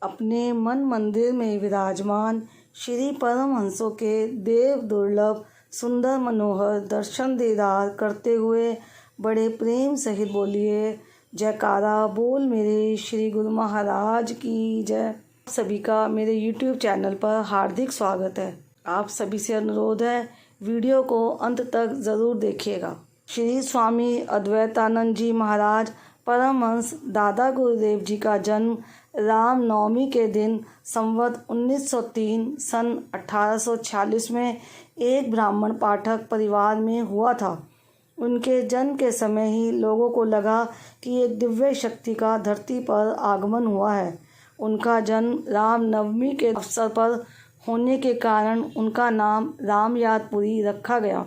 अपने मन मंदिर में विराजमान श्री परमहंसों के देव दुर्लभ सुंदर मनोहर दर्शन दीदार करते हुए बड़े प्रेम सहित बोलिए जयकारा बोल मेरे श्री गुरु महाराज की जय। सभी का मेरे YouTube चैनल पर हार्दिक स्वागत है। आप सभी से अनुरोध है वीडियो को अंत तक ज़रूर देखिएगा। श्री स्वामी अद्वैतानंद जी महाराज परमहंस दादा गुरुदेव जी का जन्म राम नवमी के दिन संवत 1903 सन 1846 में एक ब्राह्मण पाठक परिवार में हुआ था। उनके जन्म के समय ही लोगों को लगा कि एक दिव्य शक्ति का धरती पर आगमन हुआ है। उनका जन्म राम नवमी के अवसर पर होने के कारण उनका नाम रामयादपुरी रखा गया।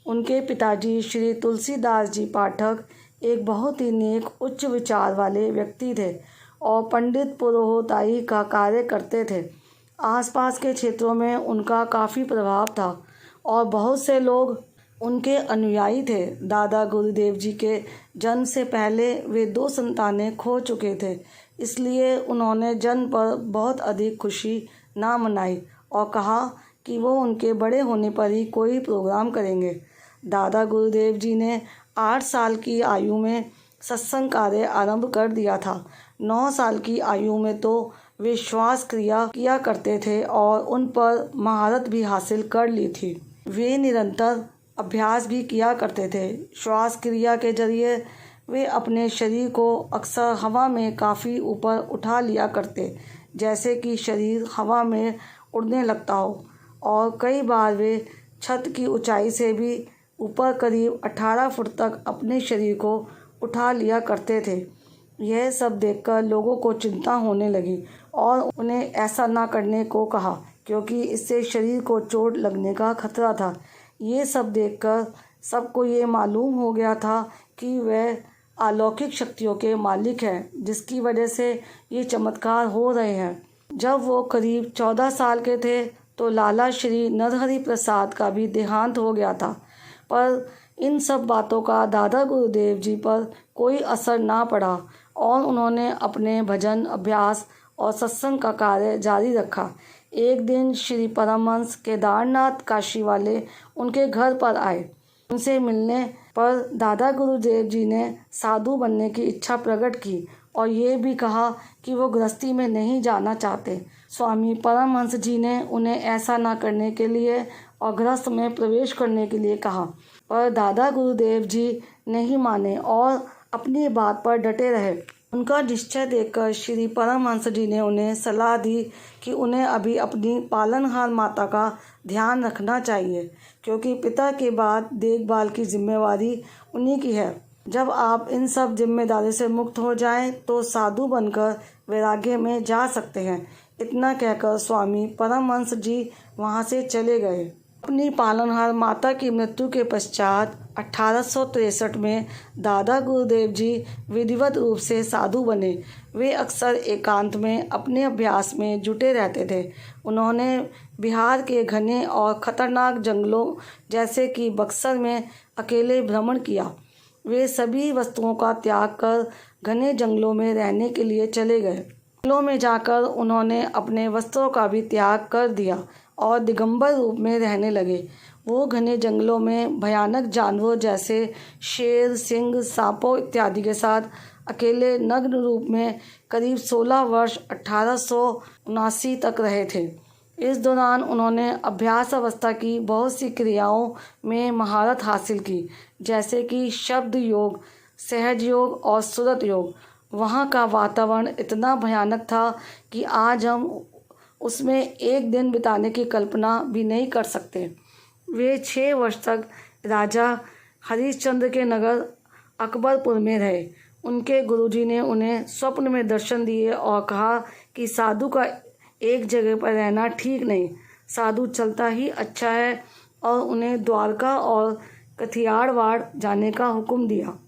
उनके पिताजी श्री तुलसीदास जी पाठक एक बहुत ही नेक उच्च विचार वाले व्यक्ति थे और पंडित पुरोहिताई का कार्य करते थे। आसपास के क्षेत्रों में उनका काफ़ी प्रभाव था और बहुत से लोग उनके अनुयायी थे। दादा गुरुदेव जी के जन्म से पहले वे 2 संतानें खो चुके थे, इसलिए उन्होंने जन्म पर बहुत अधिक खुशी ना मनाई और कहा कि वो उनके बड़े होने पर ही कोई प्रोग्राम करेंगे। दादा गुरुदेव जी ने 8 साल की आयु में सत्संग कार्य आरंभ कर दिया था। 9 साल की आयु में तो वे श्वास क्रिया किया करते थे और उन पर महारत भी हासिल कर ली थी। वे निरंतर अभ्यास भी किया करते थे। श्वास क्रिया के जरिए वे अपने शरीर को अक्सर हवा में काफ़ी ऊपर उठा लिया करते, जैसे कि शरीर हवा में उड़ने लगता हो, और कई बार वे छत की ऊंचाई से भी ऊपर करीब 18 फुट तक अपने शरीर को उठा लिया करते थे। यह सब देखकर लोगों को चिंता होने लगी और उन्हें ऐसा ना करने को कहा, क्योंकि इससे शरीर को चोट लगने का खतरा था। ये सब देखकर सबको ये मालूम हो गया था कि वह अलौकिक शक्तियों के मालिक हैं, जिसकी वजह से ये चमत्कार हो रहे हैं। जब वो करीब 14 साल के थे तो लाला श्री नरहरि प्रसाद का भी देहांत हो गया था, पर इन सब बातों का दादा गुरुदेव जी पर कोई असर ना पड़ा और उन्होंने अपने भजन अभ्यास और सत्संग का कार्य जारी रखा। एक दिन श्री परमहंस केदारनाथ काशी वाले उनके घर पर आए। उनसे मिलने पर दादा गुरुदेव जी ने साधु बनने की इच्छा प्रकट की और ये भी कहा कि वो गृहस्थी में नहीं जाना चाहते। स्वामी परमहंस जी ने उन्हें ऐसा ना करने के लिए और गृहस्थ में प्रवेश करने के लिए कहा, पर दादा गुरुदेव जी नहीं माने और अपनी बात पर डटे रहे। उनका निश्चय देखकर श्री परमहंस जी ने उन्हें सलाह दी कि उन्हें अभी अपनी पालनहार माता का ध्यान रखना चाहिए, क्योंकि पिता के बाद देखभाल की जिम्मेवारी उन्हीं की है। जब आप इन सब जिम्मेदारी से मुक्त हो जाएं तो साधु बनकर वैराग्य में जा सकते हैं। इतना कहकर स्वामी परमहंस जी वहाँ से चले गए। अपनी पालनहार माता की मृत्यु के पश्चात 1863 में दादा गुरुदेव जी विधिवत रूप से साधु बने। वे अक्सर एकांत में अपने अभ्यास में जुटे रहते थे। उन्होंने बिहार के घने और ख़तरनाक जंगलों जैसे कि बक्सर में अकेले भ्रमण किया। वे सभी वस्तुओं का त्याग कर घने जंगलों में रहने के लिए चले गए। जंगलों में जाकर उन्होंने अपने वस्त्रों का भी त्याग कर दिया और दिगंबर रूप में रहने लगे। वो घने जंगलों में भयानक जानवरों जैसे शेर, सिंह, सांपों इत्यादि के साथ अकेले नग्न रूप में करीब 16 वर्ष 1879 तक रहे थे। इस दौरान उन्होंने अभ्यास अवस्था की बहुत सी क्रियाओं में महारत हासिल की, जैसे कि शब्द योग, सहज योग और सुरत योग। वहाँ का वातावरण इतना भयानक था कि आज हम उसमें एक दिन बिताने की कल्पना भी नहीं कर सकते। वे 6 वर्ष तक राजा हरिश्चंद्र के नगर अकबरपुर में रहे। उनके गुरुजी ने उन्हें स्वप्न में दर्शन दिए और कहा कि साधु का एक जगह पर रहना ठीक नहीं, साधु चलता ही अच्छा है, और उन्हें द्वारका और कथियाड़वाड़ जाने का हुक्म दिया।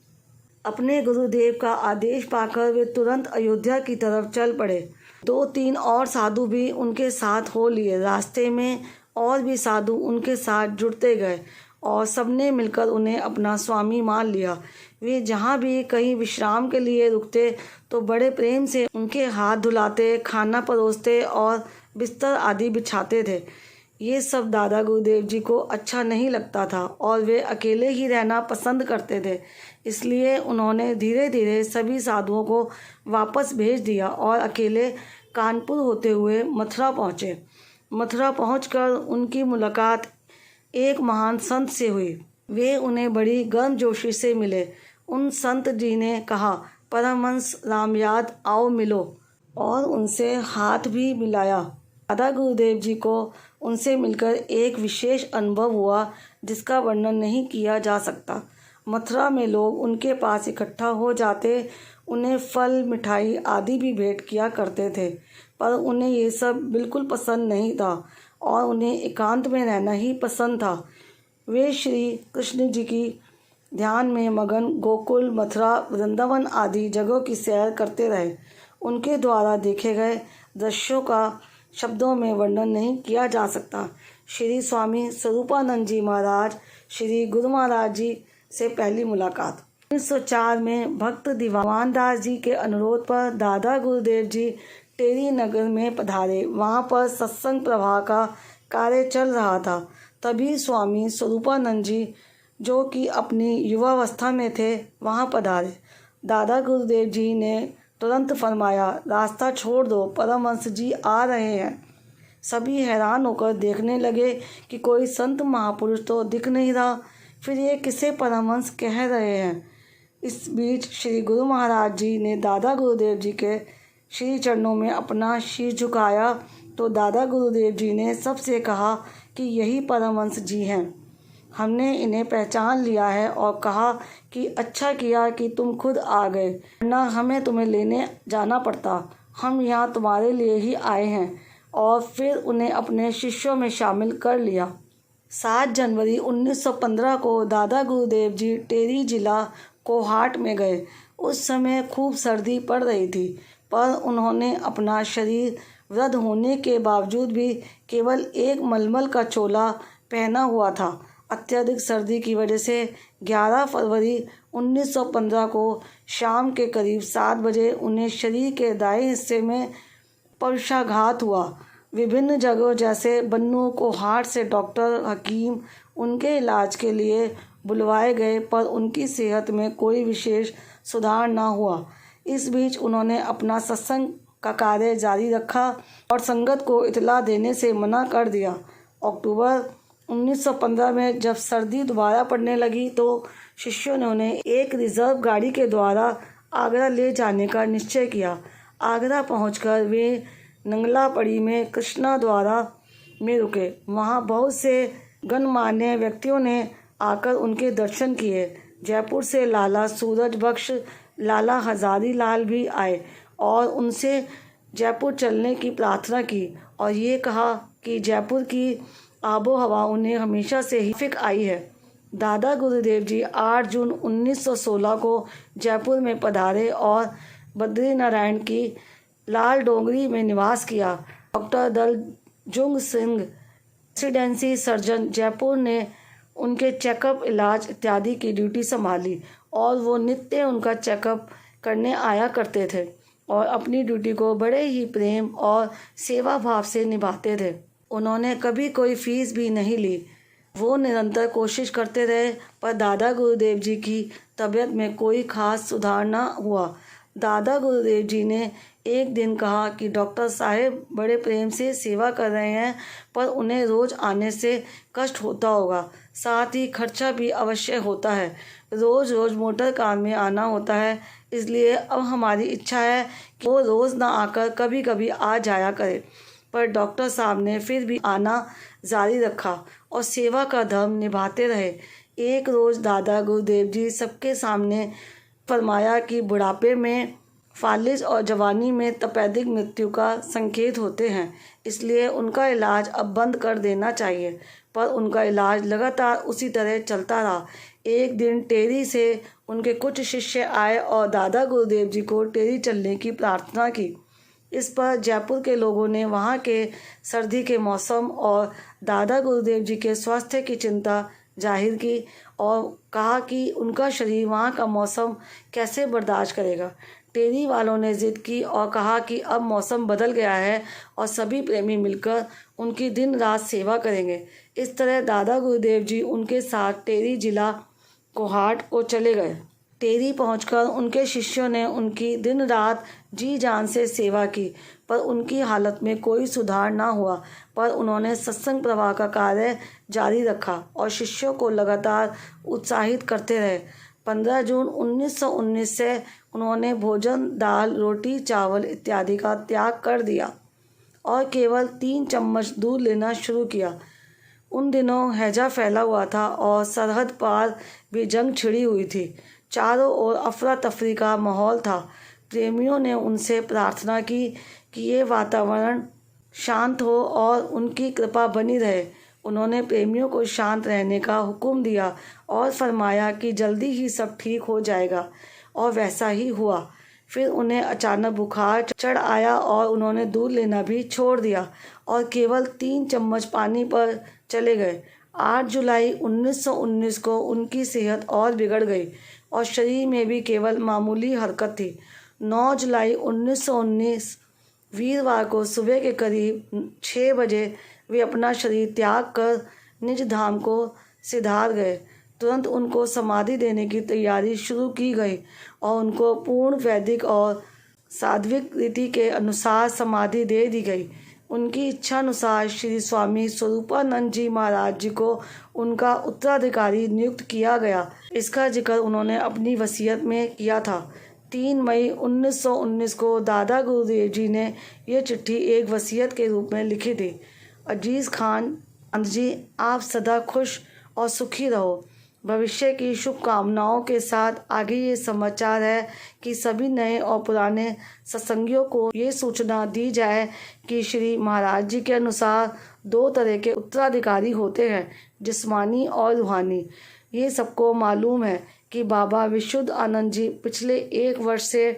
अपने गुरुदेव का आदेश पाकर वे तुरंत अयोध्या की तरफ चल पड़े। 2-3 और साधु भी उनके साथ हो लिए। रास्ते में और भी साधु उनके साथ जुड़ते गए और सबने मिलकर उन्हें अपना स्वामी मान लिया। वे जहाँ भी कहीं विश्राम के लिए रुकते तो बड़े प्रेम से उनके हाथ धुलाते, खाना परोसते और बिस्तर आदि बिछाते थे। ये सब दादा गुरुदेव जी को अच्छा नहीं लगता था और वे अकेले ही रहना पसंद करते थे। इसलिए उन्होंने धीरे धीरे सभी साधुओं को वापस भेज दिया और अकेले कानपुर होते हुए मथुरा पहुँचे। मथुरा पहुंचकर उनकी मुलाकात एक महान संत से हुई। वे उन्हें बड़ी गर्मजोशी से मिले। उन संत जी ने कहा, परमहंस रामयाद आओ मिलो, और उनसे हाथ भी मिलाया। दादा गुरुदेव जी को उनसे मिलकर एक विशेष अनुभव हुआ जिसका वर्णन नहीं किया जा सकता। मथुरा में लोग उनके पास इकट्ठा हो जाते, उन्हें फल, मिठाई आदि भी भेंट किया करते थे, पर उन्हें ये सब बिल्कुल पसंद नहीं था और उन्हें एकांत में रहना ही पसंद था। वे श्री कृष्ण जी की ध्यान में मगन गोकुल, मथुरा, वृंदावन आदि जगहों की सैर करते रहे। उनके द्वारा देखे गए दृश्यों का शब्दों में वर्णन नहीं किया जा सकता। श्री स्वामी स्वरूपानंद जी महाराज, श्री गुरु महाराज जी से पहली मुलाकात 1904 में भक्त दीवान दास जी के अनुरोध पर दादा गुरुदेव जी टेरी नगर में पधारे। वहाँ पर सत्संग प्रवाह का कार्य चल रहा था। तभी स्वामी स्वरूपानंद जी, जो कि अपनी युवावस्था में थे, वहाँ पधारे। दादा गुरुदेव जी ने तुरंत फरमाया, रास्ता छोड़ दो, परमहंस जी आ रहे हैं। सभी हैरान होकर देखने लगे कि कोई संत महापुरुष तो दिख नहीं रहा, फिर ये किसे परमहंस कह रहे हैं। इस बीच श्री गुरु महाराज जी ने दादा गुरुदेव जी के श्री चरणों में अपना शीश झुकाया तो दादा गुरुदेव जी ने सबसे कहा कि यही परमहंस जी हैं, हमने इन्हें पहचान लिया है, और कहा कि अच्छा किया कि तुम खुद आ गए, वरना हमें तुम्हें लेने जाना पड़ता। हम यहाँ तुम्हारे लिए ही आए हैं। और फिर उन्हें अपने शिष्यों में शामिल कर लिया। 7 जनवरी 1915 को दादा गुरुदेव जी टेरी जिला कोहाट में गए। उस समय खूब सर्दी पड़ रही थी, पर उन्होंने अपना शरीर वृद्ध होने के बावजूद भी केवल एक मलमल का चोला पहना हुआ था। अत्यधिक सर्दी की वजह से 11 फरवरी 1915 को शाम के करीब 7 बजे उन्हें शरीर के दाएं हिस्से में पक्षाघात हुआ। विभिन्न जगहों जैसे बन्नू, कोहाट से डॉक्टर, हकीम उनके इलाज के लिए बुलवाए गए, पर उनकी सेहत में कोई विशेष सुधार न हुआ। इस बीच उन्होंने अपना सत्संग का कार्य जारी रखा और संगत को इतला देने से मना कर दिया। अक्टूबर 1915 में जब सर्दी दोबारा पड़ने लगी तो शिष्यों ने उन्हें एक रिजर्व गाड़ी के द्वारा आगरा ले जाने का निश्चय किया। आगरा पहुंचकर वे नंगलापड़ी में कृष्णा द्वारा में रुके। वहां बहुत से गणमान्य व्यक्तियों ने आकर उनके दर्शन किए। जयपुर से लाला सूरज बख्श, लाला हजारी लाल भी आए और उनसे जयपुर चलने की प्रार्थना की और ये कहा कि जयपुर की आबो हवा उन्हें हमेशा से ही फिक आई है। दादा गुरुदेव जी 8 जून 1916 को जयपुर में पधारे और बद्रीनारायण की लाल डोंगरी में निवास किया। Doctor Daljung Singh, residency surgeon Jaipur, ने उनके चेकअप, इलाज इत्यादि की ड्यूटी संभाली और वो नित्य उनका चेकअप करने आया करते थे और अपनी ड्यूटी को बड़े ही प्रेम और सेवा भाव से निभाते थे। उन्होंने कभी कोई फीस भी नहीं ली। वो निरंतर कोशिश करते रहे, पर दादा गुरुदेव जी की तबीयत में कोई खास सुधार न हुआ। दादा गुरुदेव जी ने एक दिन कहा कि डॉक्टर साहब बड़े प्रेम से सेवा कर रहे हैं, पर उन्हें रोज़ आने से कष्ट होता होगा, साथ ही खर्चा भी अवश्य होता है। रोज़ रोज़ मोटर कार में आना होता है, इसलिए अब हमारी इच्छा है कि वो रोज़ ना आकर कभी कभी आ जाया करे। पर डॉक्टर साहब ने फिर भी आना जारी रखा और सेवा का धर्म निभाते रहे। एक रोज़ दादा गुरुदेव जी सबके सामने फरमाया कि बुढ़ापे में फालिज और जवानी में तपेदिक मृत्यु का संकेत होते हैं, इसलिए उनका इलाज अब बंद कर देना चाहिए। पर उनका इलाज लगातार उसी तरह चलता रहा। एक दिन टेरी से उनके कुछ शिष्य आए और दादा गुरुदेव जी को टेरी चलने की प्रार्थना की। इस पर जयपुर के लोगों ने वहाँ के सर्दी के मौसम और दादा गुरुदेव जी के स्वास्थ्य की चिंता जाहिर की और कहा कि उनका शरीर वहाँ का मौसम कैसे बर्दाश्त करेगा। टेरी वालों ने ज़िद की और कहा कि अब मौसम बदल गया है और सभी प्रेमी मिलकर उनकी दिन रात सेवा करेंगे। इस तरह दादा गुरुदेव जी उनके साथ टेरी जिला कोहाट को चले गए। टेरी पहुंचकर उनके शिष्यों ने उनकी दिन रात जी जान से सेवा की, पर उनकी हालत में कोई सुधार ना हुआ। पर उन्होंने सत्संग प्रवाह का कार्य जारी रखा और शिष्यों को लगातार उत्साहित करते रहे। 15 जून 1919 से उन्होंने भोजन, दाल, रोटी, चावल इत्यादि का त्याग कर दिया और केवल 3 चम्मच दूध लेना शुरू किया। उन दिनों हैजा फैला हुआ था और सरहद पार भी जंग छिड़ी हुई थी। चारों ओर अफरा तफरी का माहौल था। प्रेमियों ने उनसे प्रार्थना की कि ये वातावरण शांत हो और उनकी कृपा बनी रहे। उन्होंने प्रेमियों को शांत रहने का हुक्म दिया और फरमाया कि जल्दी ही सब ठीक हो जाएगा, और वैसा ही हुआ। फिर उन्हें अचानक बुखार चढ़ आया और उन्होंने दूध लेना भी छोड़ दिया और केवल 3 चम्मच पानी पर चले गए। 8 जुलाई 1919 को उनकी सेहत और बिगड़ गई और शरीर में भी केवल मामूली हरकत थी। 9 जुलाई 1919 वीरवार को सुबह के करीब 6 बजे वे अपना शरीर त्याग कर निज धाम को सिधार गए। तुरंत उनको समाधि देने की तैयारी शुरू की गई और उनको पूर्ण वैदिक और सात्विक रीति के अनुसार समाधि दे दी गई। उनकी इच्छा अनुसार श्री स्वामी स्वरूपानंद जी महाराज जी को उनका उत्तराधिकारी नियुक्त किया गया। इसका जिक्र उन्होंने अपनी वसीयत में किया था। 3 मई 1919 को दादा गुरुदेव जी ने यह चिट्ठी एक वसीयत के रूप में लिखी थी। अजीज़ खान जी, आप सदा खुश और सुखी रहो। भविष्य की शुभकामनाओं के साथ आगे ये समाचार है कि सभी नए और पुराने सत्संगियों को ये सूचना दी जाए कि श्री महाराज जी के अनुसार 2 तरह के उत्तराधिकारी होते हैं, जिस्मानी और रूहानी। ये सबको मालूम है कि बाबा विशुद्ध आनंद जी पिछले 1 वर्ष से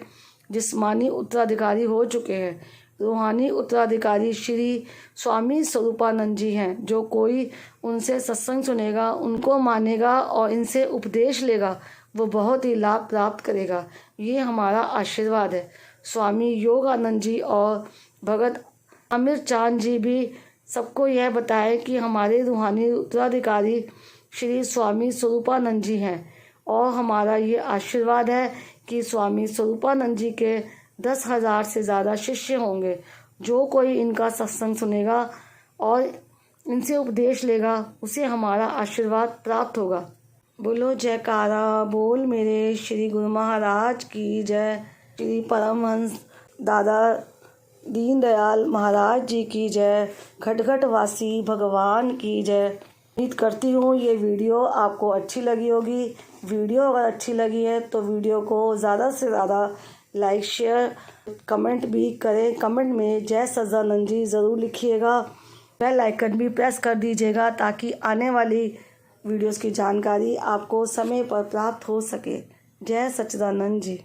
जिस्मानी उत्तराधिकारी हो चुके हैं। रूहानी उत्तराधिकारी श्री स्वामी स्वरूपानंद जी हैं। जो कोई उनसे सत्संग सुनेगा, उनको मानेगा और इनसे उपदेश लेगा, वो बहुत ही लाभ प्राप्त करेगा। ये हमारा आशीर्वाद है। स्वामी योगानंद जी और भगत आमिर चांद जी भी सबको यह बताए कि हमारे रूहानी उत्तराधिकारी श्री स्वामी स्वरूपानंद जी हैं, और हमारा ये आशीर्वाद है कि स्वामी स्वरूपानंद जी के 10,000 से ज़्यादा शिष्य होंगे। जो कोई इनका सत्संग सुनेगा और इनसे उपदेश लेगा, उसे हमारा आशीर्वाद प्राप्त होगा। बोलो जयकारा बोल मेरे श्री गुरु महाराज की जय। श्री परमहंस दादा दीनदयाल महाराज जी की जय। घटघट वासी भगवान की जय। उम्मीद करती हूँ ये वीडियो आपको अच्छी लगी होगी। वीडियो अगर अच्छी लगी है तो वीडियो को ज़्यादा से ज़्यादा लाइक, शेयर, कमेंट भी करें। कमेंट में जय सच्चिदानंद जी ज़रूर लिखिएगा। बेल आइकन भी प्रेस कर दीजिएगा ताकि आने वाली वीडियोस की जानकारी आपको समय पर प्राप्त हो सके। जय सच्चिदानंद जी।